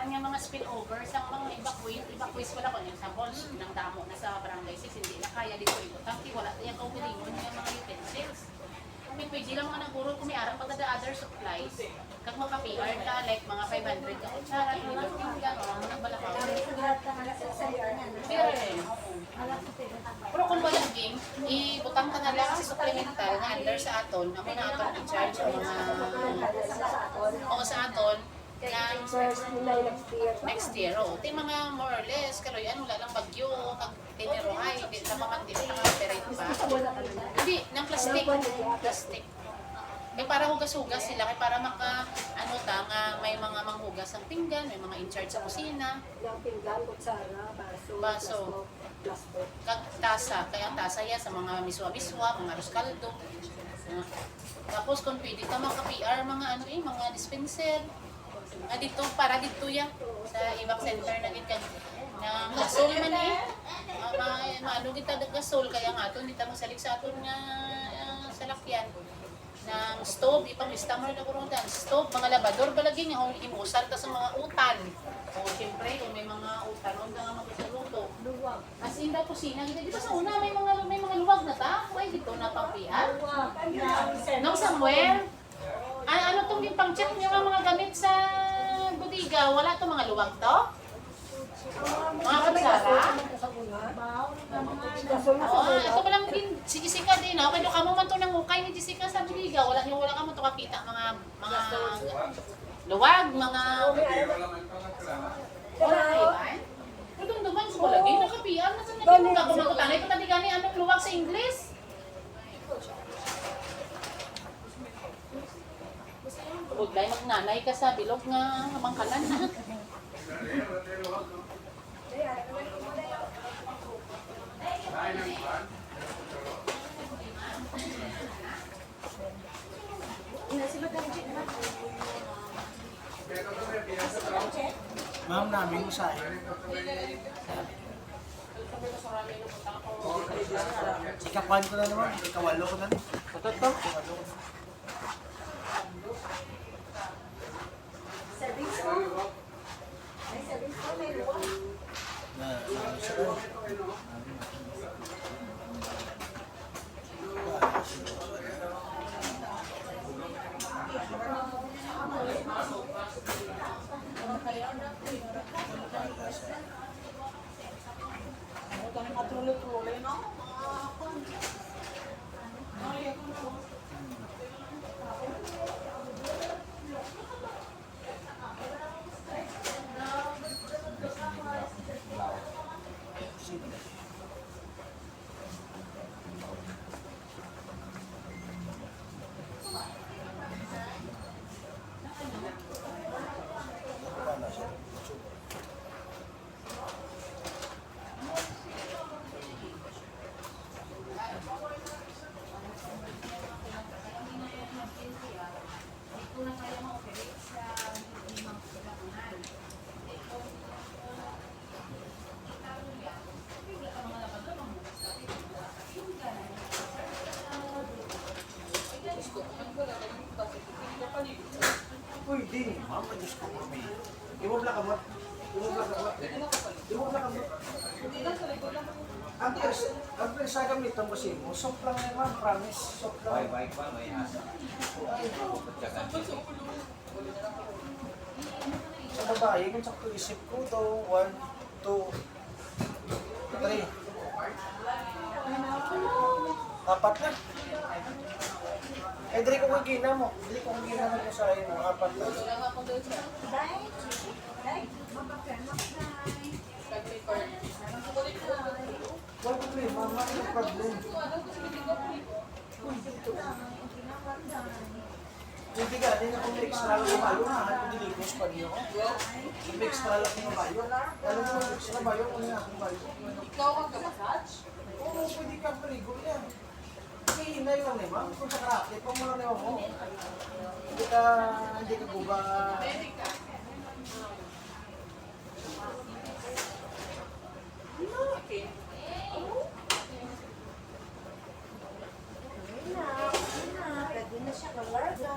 nga mga spillover sa mga evacuees wala ko yung example ng damo na sa barangay 6 hindi na kaya dito ibutang ti wala tayong kaugalingon yung mga utensils. Kung pwede lang mga naguro kung may arang pagkada other supplies kag maka-PR ka like mga 500 ka kutsara, mga pinggan o mga balakaw. Pero kung walang game, ibutang ka na lang sa supplemental nga under sa aton, na muna aton i-charge ang mga o sa aton ng next year. O, ito mga more or less, kaloy wala lang bagyo, kag tiniruhay, hindi na mamandi na operate pa. Hindi, ng plastic. Kaya para hugas-hugas sila, kaya para maka, nga may mga manghugas ng pinggan, may mga in-charge sa kusina. Yung pinggan, kutsara, baso, plastic. Kag tasa, kaya ang tasa yan sa mga miswa-miswa, mga arroz caldo. Tapos kung pwede ka maka-PR, mga dispenser. Dito, para dito yan, sa evac center na gid ng gasol man maano kita gasol, kaya nga ito, hindi tayo masalig sa aton nga salakyan. Ng stove, ipang istammer na kurundan. Stove, mga labador, balagi nga, imusal ta sa mga utan. O, siyempre, kung may mga utan, huwag na nga magsaluto. Luwag. As in, the kusina, di ba sa una, may mga luwag na ta? Why, dito na pang-PR? Nung somewhere, ano itong yung pang-check nyo mga gamit sa budiga? Wala itong mga luwag to? Mga kutsara? Ito pa lang din, si Jessica din, kaya ka mo man ito ng ukay ni Jessica sa budiga. Wala ka mo ito kakita, mga luwag, mga... Wala, iba? Pero doon naman, wala din, naka-PR na sa naging mga kumakutanay. Ito tadi gani, anong luwag sa English? Budlay, magnanay ka sa bilog nga mangkalan na. Ma'am, namin usahin. Ikakuan ko na naman, ikawalo ko na. Totoo? Service ko? May service ko, may luwag. Uy, di. Ma'am, Diyos ko kami. Iwag na kamot. Ang sa gamitan mo siya mo, soft lang yan ma'am, promise. Soft lang. Baik pa, may asa. Sa babae, kung sakto isip ko to, 1, 2, 3. 4 na. Dili ko kagina mo. Dili ko kagina mo sa iyo, 4 na. Wala problema, ma'am, no problem. Hindi ka, din ako may extra lang mayo na, hindi ligos pa niyo. May extra lang yung mayo. Alam mo, extra mayo, kung nga akong mayo. Ikaw mag-massage? Oo, pwede ka paligo yan. Kasi hinay lang eh, ma'am. Kung sa karate, pang mo lang na ako. Hindi ka guba. Okay. Pwede na siya kalarga.